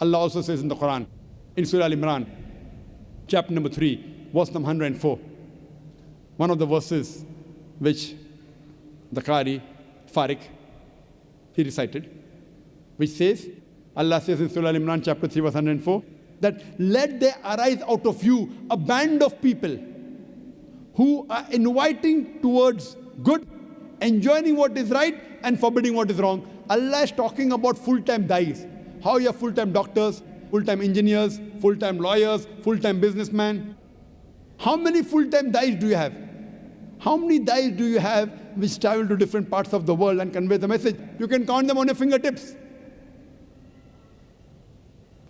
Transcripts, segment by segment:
Allah also says in the Quran, in Surah Al-Imran, chapter number 3, verse number 104. One of the verses which the Qari, Farik, he recited, which says, Allah says in Surah Al-Imran, chapter 3, verse 104, that let there arise out of you a band of people who are inviting towards good, enjoining what is right, and forbidding what is wrong. Allah is talking about full-time dais. How you have full-time doctors, full-time engineers, full-time lawyers, full-time businessmen. How many full-time dais do you have? How many dais do you have which travel to different parts of the world and convey the message? You can count them on your fingertips.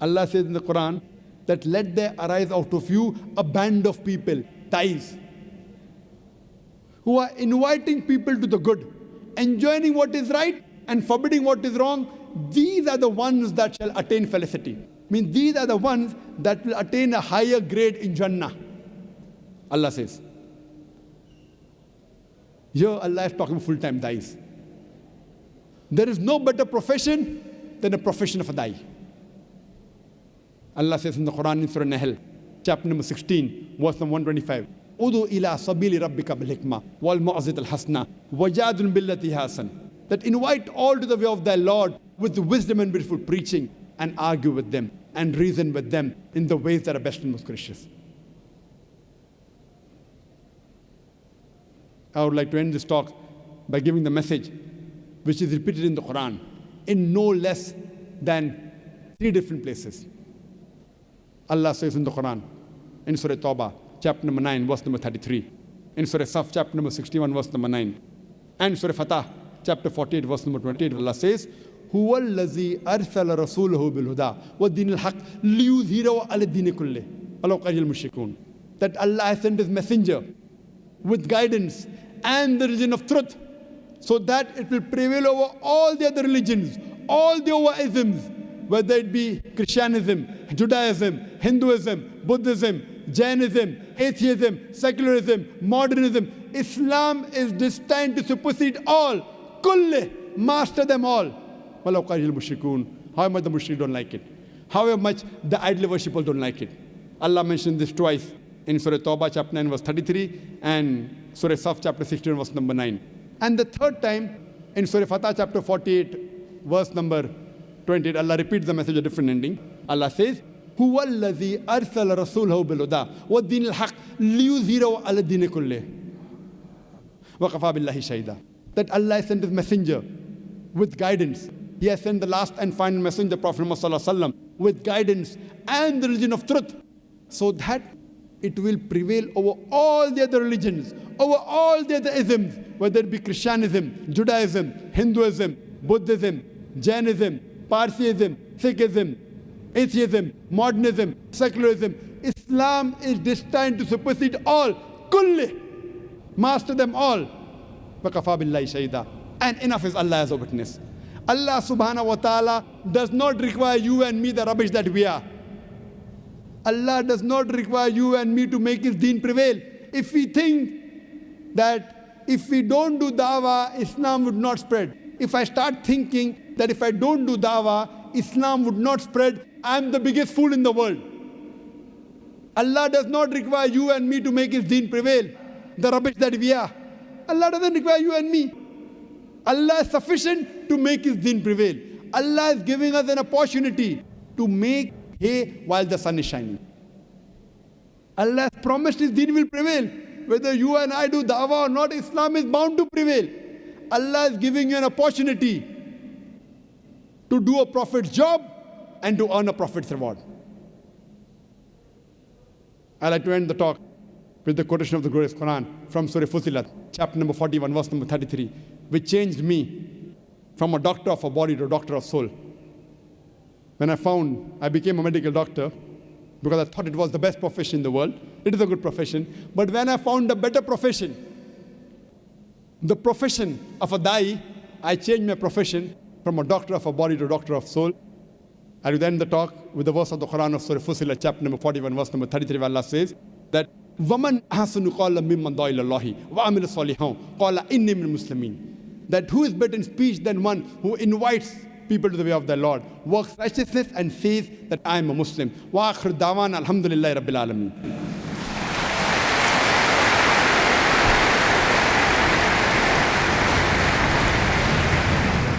Allah says in the Quran that let there arise out of you a band of people, dais, who are inviting people to the good, enjoining what is right and forbidding what is wrong. These are the ones that shall attain felicity. I mean, these are the ones that will attain a higher grade in Jannah. Allah says. Here Allah is talking full-time dais. There is no better profession than the profession of a dai. Allah says in the Quran in Surah Nahl, chapter number 16, verse number 125. Udu ila sabili rabbika bil hikmah wal mu'azit al hasna wajadun billati hasan. That invite all to the way of thy Lord with wisdom and beautiful preaching, and argue with them and reason with them in the ways that are best and most gracious. I would like to end this talk by giving the message which is repeated in the Quran in no less than 3 different places. Allah says in the Quran, in Surah Tawbah, chapter number 9, verse number 33. In Surah Saf, chapter number 61, verse number 9. And Surah Fatah, chapter 48, verse number 28, Allah says, هُوَ الَّذِي أَرْسَلَ رَسُولَهُ بِالْهُدَى وَالدِّينِ الْحَقِّ لِيُظْهِرَهُ عَلَى الدِّينِ كُلِّهِ وَلَوْ كَرِهَ الْمُشْرِكُونَ. That Allah has sent His messenger with guidance and the religion of truth, so that it will prevail over all the other religions, all the other isms, whether it be Christianism, Judaism, Hinduism, Buddhism, Jainism, atheism, secularism, modernism. Islam is destined to supersede all. Kulli, master them all. Walau karihal mushrikun. However much the mushrik don't like it. However much the idol worshippers don't like it. Allah mentioned this twice in Surah Tawbah, chapter 9, verse 33, and Surah Saf, chapter 16, verse number 9. And the third time in Surah Fatah, chapter 48, verse number 28, Allah repeats the message, a different ending. Allah says, هُوَ الَّذِي أَرْسَلَ رَسُولَهُ بِالْهُدَى وَالدِّينِ الْحَقِّ لِيُظْهِرَهُ عَلَى الدِّينِ كُلِّهِ وَكَفَى بِاللَّهِ شَهِيدًا. That Allah has sent His messenger with guidance. He has sent the last and final messenger, Prophet Muhammad sallallahu alaihi wasallam, with guidance and the religion of truth, so that it will prevail over all the other religions, over all the other isms, whether it be Christianism, Judaism, Hinduism, Buddhism, Jainism, Parsiism, Sikhism, atheism, modernism, secularism. Islam is destined to supersede all. Kulli, master them all. وَكَفَى بِاللَّهِ شَهِيدًا. And enough is Allah as a witness. Allah subhanahu wa ta'ala does not require you and me the rubbish that we are. Allah does not require you and me to make His deen prevail. If we think that if we don't do dawah, Islam would not spread. If I start thinking that if I don't do dawah, Islam would not spread, I'm the biggest fool in the world. Allah does not require you and me to make His deen prevail, the rubbish that we are. Allah doesn't require you and me. Allah is sufficient to make His deen prevail. Allah is giving us an opportunity to make hay while the sun is shining. Allah has promised His deen will prevail. Whether you and I do dawah or not, Islam is bound to prevail. Allah is giving you an opportunity to do a prophet's job and to earn a prophet's reward. I'd like to end the talk with the quotation of the glorious Quran from Surah Fussilat, chapter number 41, verse number 33, which changed me from a doctor of a body to a doctor of soul. When I became a medical doctor because I thought it was the best profession in the world. It is a good profession. But when I found a better profession, the profession of a dai, I changed my profession from a doctor of a body to a doctor of soul. I will end the talk with the verse of the Quran of Surah Fussilat, chapter number 41, verse number 33, where Allah says that وَمَنْ أَحْسَنُ قَالًا مِمَّنْ دَعَا إِلَى اللَّهِ وَعَمِلَ صَالِحًا قَالَ إِنِّي مِنَ الْمُسْلِمِينَ. That who is better in speech than one who invites people to the way of their Lord, works righteousness and says that I am a Muslim. Wa akhir dawan alhamdulillahi rabbil alameen.